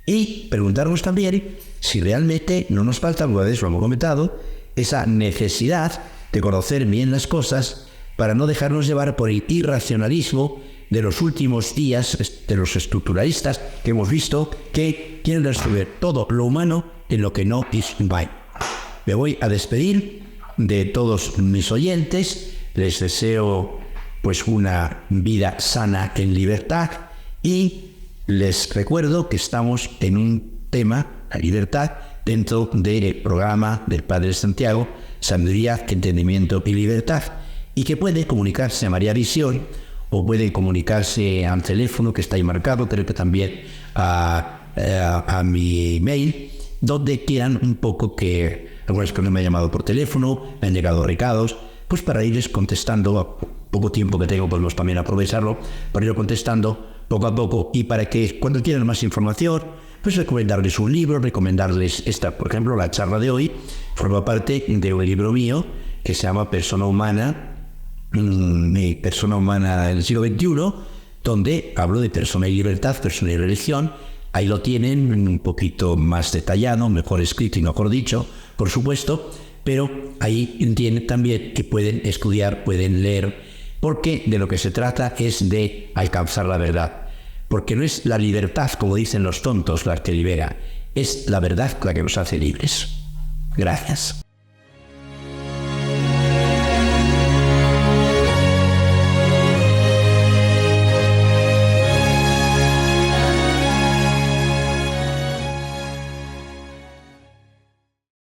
Y preguntarnos también si realmente no nos falta, alguna vez lo hemos comentado, esa necesidad de conocer bien las cosas para no dejarnos llevar por el irracionalismo de los últimos días, de los estructuralistas que hemos visto que quieren resolver todo lo humano en lo que no es humano. Me voy a despedir de todos mis oyentes, les deseo pues una vida sana en libertad y les recuerdo que estamos en un tema, la libertad, dentro del programa del Padre Santiago, Sabiduría, Entendimiento y Libertad, y que puede comunicarse a María Visión o puede comunicarse al teléfono que está ahí marcado, pero que también a mi email, donde quieran un poco que algunas personas me han llamado por teléfono, me han llegado recados, pues para irles contestando, a poco tiempo que tengo podemos también aprovecharlo, para ir contestando poco a poco y para que cuando quieran más información, pues recomendarles un libro, recomendarles esta, por ejemplo, la charla de hoy, forma parte de un libro mío que se llama Persona Humana del siglo XXI, donde hablo de persona y libertad, persona y religión. Ahí lo tienen un poquito más detallado, mejor escrito y mejor dicho, por supuesto, pero ahí entienden también que pueden estudiar, pueden leer, porque de lo que se trata es de alcanzar la verdad. Porque no es la libertad, como dicen los tontos, la que libera, es la verdad la que nos hace libres. Gracias.